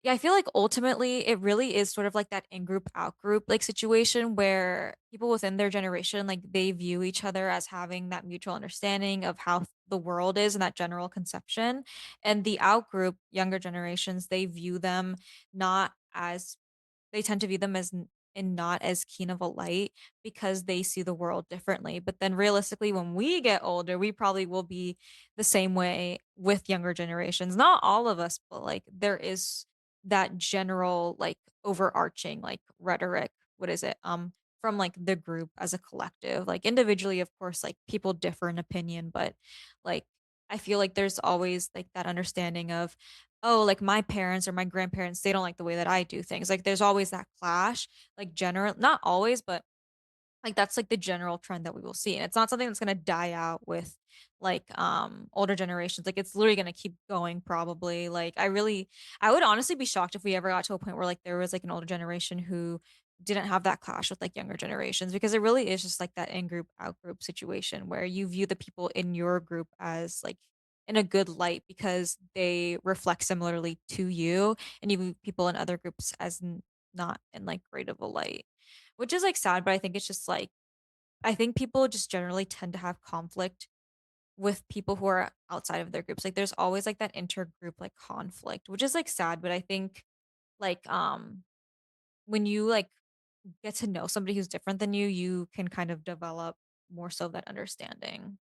Yeah, I feel like ultimately it really is sort of like that in group out group like situation where people within their generation like they view each other as having that mutual understanding of how the world is and that general conception, and the out group younger generations they view them not as they tend to view them as in not as keen of a light because they see the world differently. But then realistically, when we get older, we probably will be the same way with younger generations. Not all of us, but like there is that general like overarching like rhetoric. What is it? From like the group as a collective. Like individually, of course, like people differ in opinion, but like I feel like there's always like that understanding of, oh, like my parents or my grandparents, they don't like the way that I do things. Like there's always that clash, like general not always, but like that's like the general trend that we will see. And it's not something that's gonna die out with like older generations. Like it's literally gonna keep going probably. Like I would honestly be shocked if we ever got to a point where like there was like an older generation who didn't have that clash with like younger generations because it really is just like that in group out group situation where you view the people in your group as like in a good light because they reflect similarly to you, and you view people in other groups as not in like great of a light, which is like sad. But I think it's just like I think people just generally tend to have conflict with people who are outside of their groups. Like there's always like that intergroup like conflict, which is like sad, but I think like when you like get to know somebody who's different than you can kind of develop more so that understanding.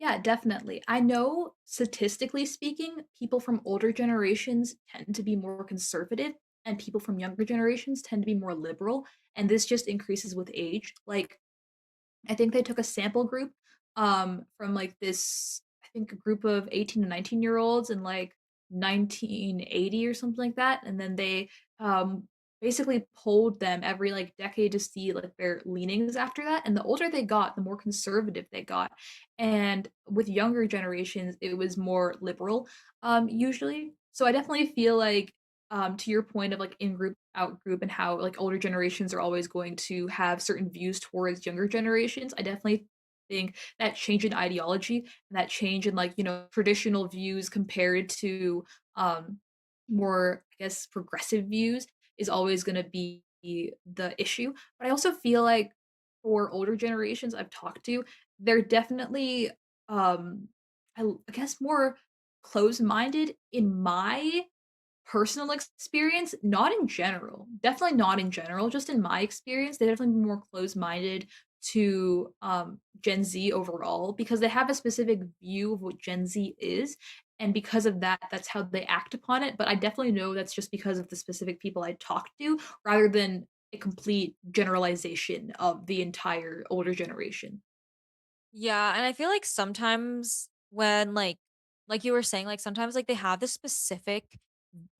Yeah, definitely. I know statistically speaking, people from older generations tend to be more conservative and people from younger generations tend to be more liberal. And this just increases with age. Like, I think they took a sample group from like this, I think a group of 18 to 19-year-olds in like 1980 or something like that. And then they basically polled them every like decade to see like their leanings after that. And the older they got, the more conservative they got. And with younger generations, it was more liberal, usually. So I definitely feel like to your point of like in group out group and how like older generations are always going to have certain views towards younger generations, I definitely think that change in ideology and that change in like traditional views compared to more, I guess, progressive views is always going to be the issue. But I also feel like for older generations I've talked to, they're definitely, I guess more closed-minded in my personal experience, not in general, definitely not in general, just in my experience, they definitely more closed-minded to, Gen Z overall because they have a specific view of what Gen Z is, and because of that, that's how they act upon it, but I definitely know that's just because of the specific people I talked to rather than a complete generalization of the entire older generation. Yeah, and I feel like sometimes when like you were saying, like sometimes like they have this specific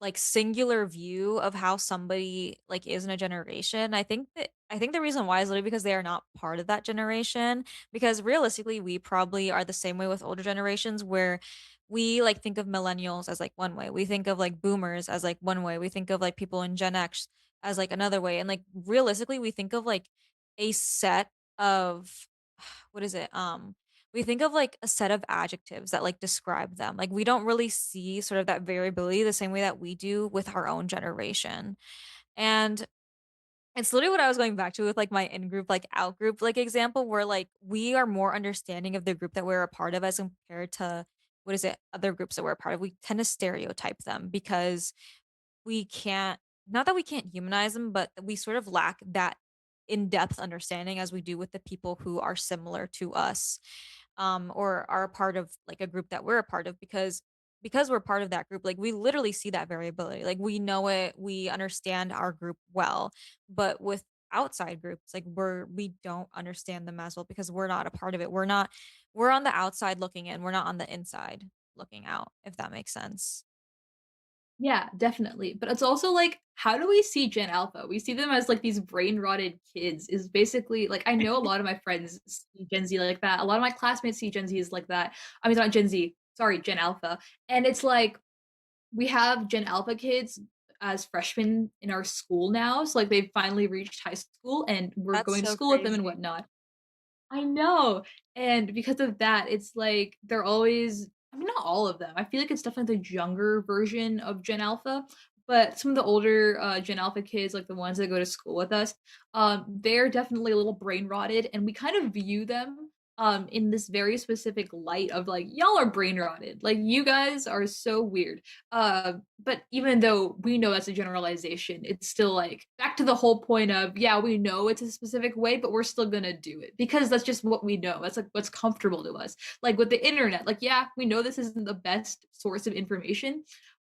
like singular view of how somebody like is in a generation. I think the reason why is literally because they are not part of that generation. Because realistically, we probably are the same way with older generations where we like think of millennials as like one way. We think of like boomers as like one way. We think of like people in Gen X as like another way. And like realistically, we think of like a set of what is it? We think of like a set of adjectives that like describe them. Like we don't really see sort of that variability the same way that we do with our own generation. And it's literally what I was going back to with like my in group, like out group, like example where like we are more understanding of the group that we're a part of as compared to what is it, other groups that we're a part of. We tend to stereotype them because we can't not that we can't humanize them, but we sort of lack that in-depth understanding as we do with the people who are similar to us, or are a part of like a group that we're a part of because we're part of that group, like we literally see that variability. Like we know it, we understand our group well, but with outside groups, like we don't understand them as well because we're not a part of it. We're on the outside looking in, we're not on the inside looking out, if that makes sense. Yeah, definitely, but it's also, like, how do we see Gen Alpha? We see them as, like, these brain-rotted kids is basically like, I know a lot of my friends see Gen Z like that, a lot of my classmates see Gen Z as like that. I mean, not Gen Z, sorry, Gen Alpha, and it's like, we have Gen Alpha kids as freshmen in our school now, so, like, they've finally reached high school, and we're That's going to so school with them and crazy. whatnot. I know, and because of that, it's like they're always I mean, not all of them. I feel like it's definitely the younger version of Gen Alpha, but some of the older, Gen Alpha kids, like the ones that go to school with us, they're definitely a little brain rotted, and we kind of view them, in this very specific light of like, "Y'all are brain rotted. Like, you guys are so weird." But even though we know that's a generalization, it's still like back to the whole point of, yeah, we know it's a specific way, but we're still gonna do it because that's just what we know. That's like what's comfortable to us. Like with the internet, like, yeah, we know this isn't the best source of information,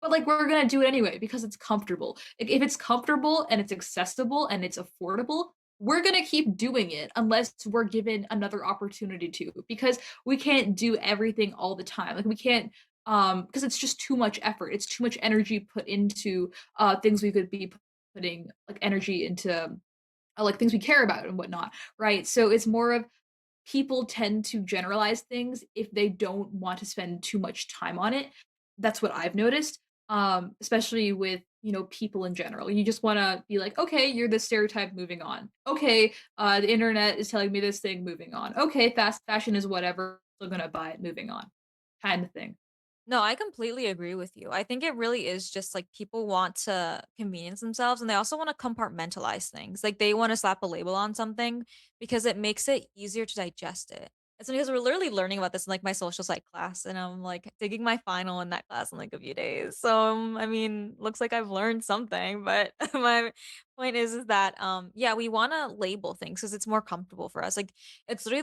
but like we're gonna do it anyway because it's comfortable. Like, if it's comfortable and it's accessible and it's affordable, we're gonna keep doing it unless we're given another opportunity to because we can't do everything all the time. Like we can't because it's just too much effort. It's too much energy put into things we could be putting like energy into like things we care about and whatnot, right? So it's more of people tend to generalize things if they don't want to spend too much time on it. That's what I've noticed, especially with people in general. You just want to be like, okay, you're this stereotype, moving on. Okay, the internet is telling me this thing, moving on. Okay, fast fashion is whatever, still gonna buy it, moving on, kind of thing. No, I completely agree with you. I think it really is just like people want to convenience themselves and they also want to compartmentalize things. Like they want to slap a label on something because it makes it easier to digest it. It's because we're literally learning about this in like my social psych class and I'm like taking my final in that class in like a few days. So I mean, looks like I've learned something, but my point is that yeah, we want to label things because it's more comfortable for us. Like it's literally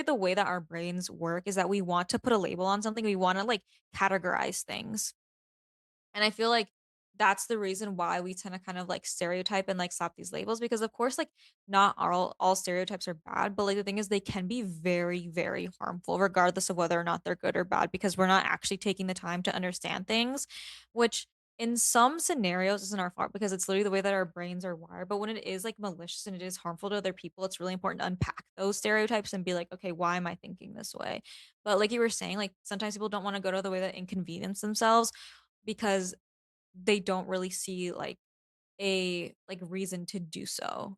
the way that our brains work is that we want to put a label on something. We want to like categorize things. And I feel like that's the reason why we tend to kind of like stereotype and like slap these labels because of course like not all stereotypes are bad, but like the thing is they can be very, very harmful regardless of whether or not they're good or bad because we're not actually taking the time to understand things, which in some scenarios isn't our fault because it's literally the way that our brains are wired. But when it is like malicious and it is harmful to other people, it's really important to unpack those stereotypes and be like, okay, why am I thinking this way? But like you were saying, like sometimes people don't want to go to the way that inconvenience themselves because they don't really see like a like reason to do so.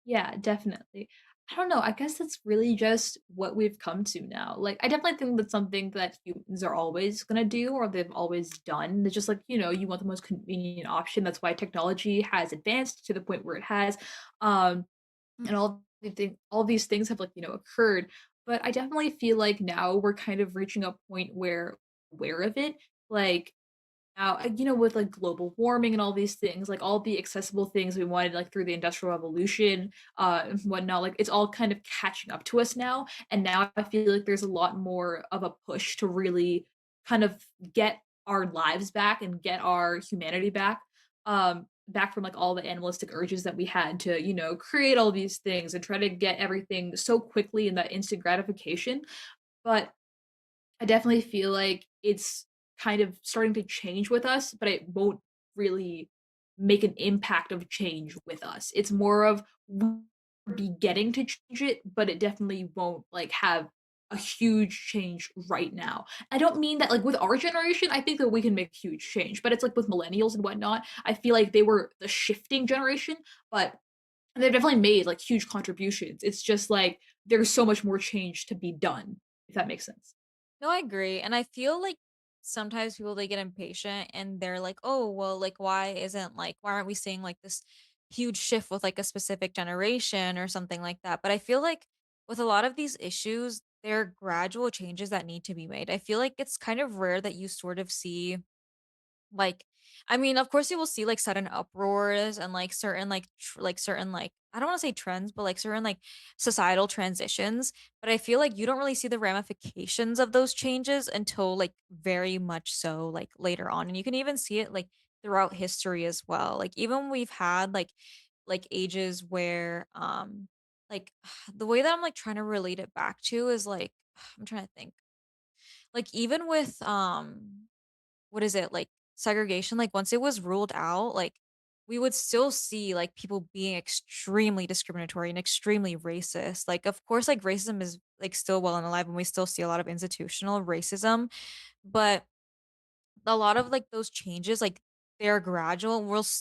Yeah, definitely. I don't know, I guess that's really just what we've come to now. Like, I definitely think that's something that humans are always gonna do or they've always done. It's just like, you want the most convenient option. That's why technology has advanced to the point where it has. And all I think all these things have, like, occurred, but I definitely feel like now we're kind of reaching a point where aware of it, like, now, with like global warming and all these things, like all the accessible things we wanted, like through the Industrial Revolution, and whatnot, like it's all kind of catching up to us now. And now I feel like there's a lot more of a push to really kind of get our lives back and get our humanity back, back from like all the animalistic urges that we had to, create all these things and try to get everything so quickly in that instant gratification. But I definitely feel like it's kind of starting to change with us, but it won't really make an impact of change with us. It's more of we'll be getting to change it, but it definitely won't like have a huge change right now. I don't mean that like with our generation, I think that we can make huge change, but it's like with millennials and whatnot. I feel like they were the shifting generation, but they've definitely made like huge contributions. It's just like there's so much more change to be done, if that makes sense. No, I agree. And I feel like sometimes people they get impatient and they're like, "Oh, well, like why aren't we seeing like this huge shift with like a specific generation or something like that?" But I feel like with a lot of these issues, there are gradual changes that need to be made. I feel like it's kind of rare that you sort of see like, I mean, of course, you will see, like, sudden uproars and, like, certain, certain, like I don't wanna say trends, but, like, certain, like, societal transitions, but I feel like you don't really see the ramifications of those changes until, like, very much so, like, later on, and you can even see it, like, throughout history as well. Like, even we've had, like, ages where, like, the way that I'm, like, trying to relate it back to is, like I'm trying to think. Like, even with, what is it? Like, segregation, like, once it was ruled out, like, we would still see, like, people being extremely discriminatory and extremely racist. Like, of course, like, racism is, like, still well and alive, and we still see a lot of institutional racism, but a lot of, like, those changes, like, they're gradual,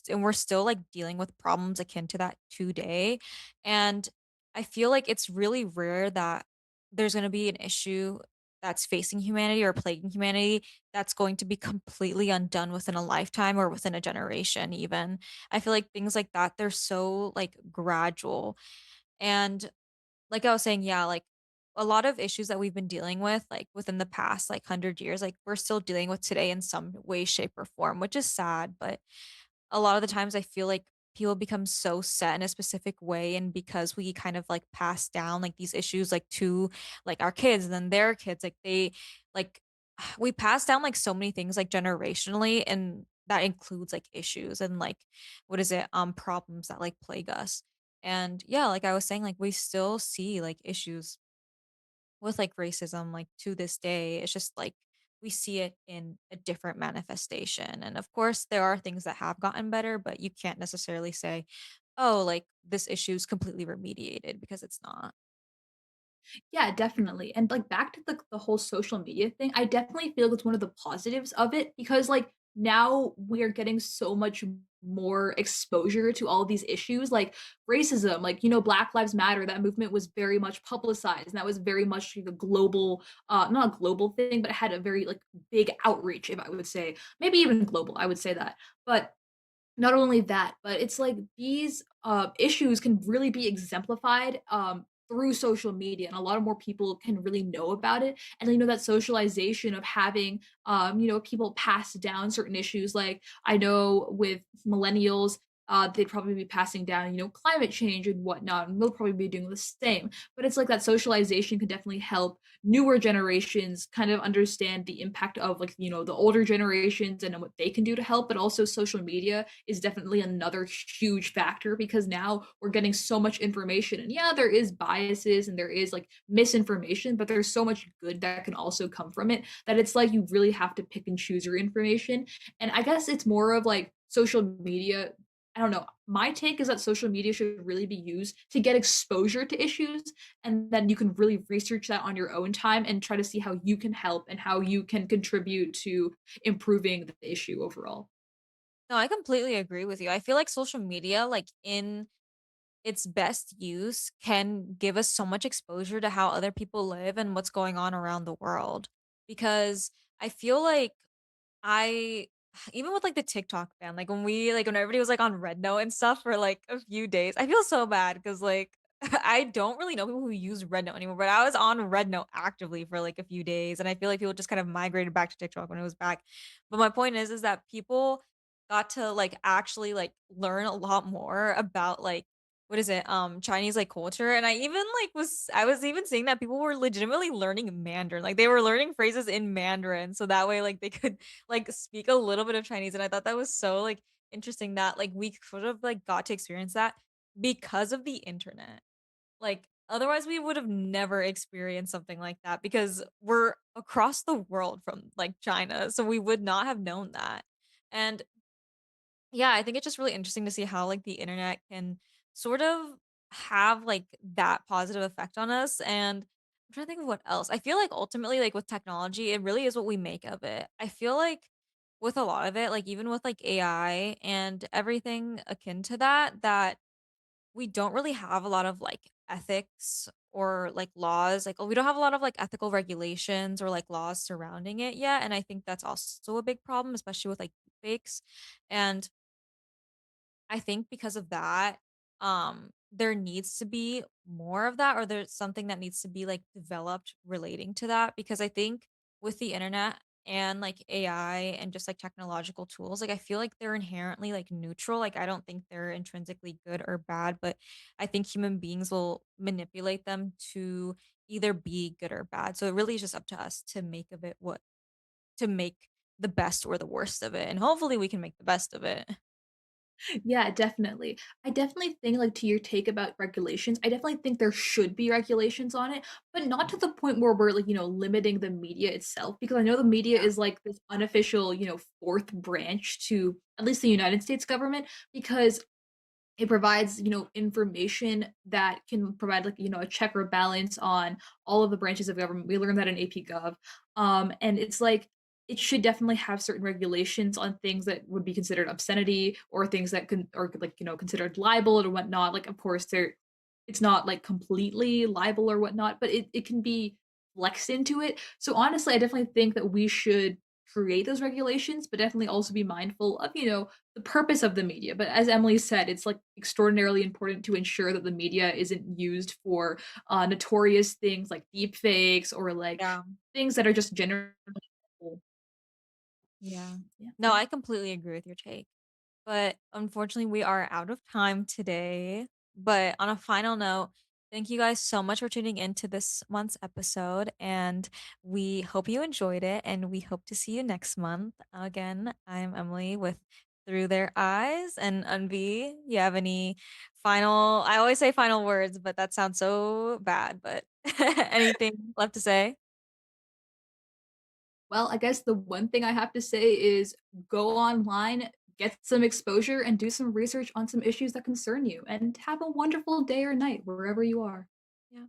and we're still, like, dealing with problems akin to that today, and I feel like it's really rare that there's gonna be an issue that's facing humanity or plaguing humanity that's going to be completely undone within a lifetime or within a generation even. I feel like things like that, they're so, like, gradual, and like I was saying, yeah, like a lot of issues that we've been dealing with, like within the past like 100 years, like we're still dealing with today in some way, shape, or form, which is sad. But a lot of the times I feel like people become so set in a specific way. And because we kind of like pass down like these issues like to like our kids and then their kids, like they like we pass down like so many things like generationally and that includes like issues and like what is it problems that like plague us. And yeah, like I was saying, like we still see like issues with like racism like to this day. It's just like we see it in a different manifestation. And of course, there are things that have gotten better, but you can't necessarily say, oh, like this issue is completely remediated because it's not. Yeah, definitely. And like back to the whole social media thing, I definitely feel it's one of the positives of it because like now we're getting so much more exposure to all these issues like racism, like Black Lives Matter, that movement was very much publicized and that was very much like a global not a global thing, but it had a very like big outreach, if I would say. Maybe even global, I would say that. But not only that, but it's like these, issues can really be exemplified, through social media, and a lot of more people can really know about it, and, that socialization of having, people pass down certain issues, like, I know with millennials, they'd probably be passing down, climate change and whatnot, and we'll probably be doing the same, but it's like that socialization can definitely help newer generations kind of understand the impact of, like, the older generations and what they can do to help, but also social media is definitely another huge factor because now we're getting so much information. And yeah, there is biases and there is like misinformation, but there's so much good that can also come from it that it's like you really have to pick and choose your information. And I guess it's more of like social media. I don't know. My take is that social media should really be used to get exposure to issues, and then you can really research that on your own time and try to see how you can help and how you can contribute to improving the issue overall. No, I completely agree with you. I feel like social media, like in its best use, can give us so much exposure to how other people live and what's going on around the world. Because I feel like I even with, like, the TikTok ban, like, when everybody was, like, on Red Note and stuff for, like, a few days, I feel so bad because like, I don't really know people who use Red Note anymore, but I was on Red Note actively for like a few days, and I feel like people just kind of migrated back to TikTok when it was back. But my point is that people got to like actually like learn a lot more about like what is it, Chinese like culture, and I was even seeing that people were legitimately learning Mandarin, like they were learning phrases in Mandarin, so that way like they could like speak a little bit of Chinese, and I thought that was so like interesting that like we sort of like got to experience that because of the internet. Like, otherwise we would have never experienced something like that because we're across the world from, like, China, so we would not have known that. And, yeah, I think it's just really interesting to see how, like, the internet can sort of have, like, that positive effect on us, and I'm trying to think of what else. I feel like ultimately, like, with technology, it really is what we make of it. I feel like with a lot of it, like, even with, like, AI and everything akin to that, that we don't really have a lot of like ethics or like laws. Like, we don't have a lot of like ethical regulations or like laws surrounding it yet. And I think that's also a big problem, especially with like fakes. And I think because of that, there needs to be more of that, or there's something that needs to be like developed relating to that. Because I think with the internet and like AI and just like technological tools, like I feel like they're inherently like neutral. Like I don't think they're intrinsically good or bad, but I think human beings will manipulate them to either be good or bad. So it really is just up to us to make of it what to make the best or the worst of it. And hopefully we can make the best of it. Yeah, definitely. I definitely think, like, to your take about regulations, I definitely think there should be regulations on it, but not to the point where we're, like, limiting the media itself, because I know the media is, like, this unofficial, 4th branch to at least the United States government, because it provides, information that can provide, like, a check or balance on all of the branches of government. We learned that in AP Gov. And it's like, it should definitely have certain regulations on things that would be considered obscenity or things that can or like, considered libel or whatnot. Like, of course, it's not like completely libel or whatnot, but it can be flexed into it. So honestly, I definitely think that we should create those regulations, but definitely also be mindful of, the purpose of the media. But as Emily said, it's like extraordinarily important to ensure that the media isn't used for notorious things like deep fakes or like Yeah. things that are just generally harmful. Yeah. Yeah. No, I completely agree with your take. But unfortunately, we are out of time today. But on a final note, thank you guys so much for tuning into this month's episode. And we hope you enjoyed it. And we hope to see you next month. Again, I'm Emily with Through Their Eyes. And Unvi, you have any final, I always say final words, but that sounds so bad. But anything left to say? Well, I guess the one thing I have to say is go online, get some exposure, and do some research on some issues that concern you. And have a wonderful day or night wherever you are. Yeah.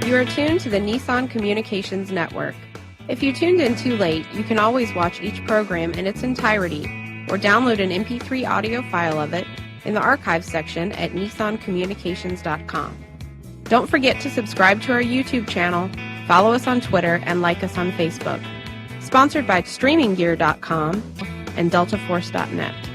You are tuned to the Nissan Communications Network. If you tuned in too late, you can always watch each program in its entirety or download an MP3 audio file of it in the archives section at nissancommunications.com. Don't forget to subscribe to our YouTube channel, follow us on Twitter, and like us on Facebook. Sponsored by StreamingGear.com and DeltaForce.net.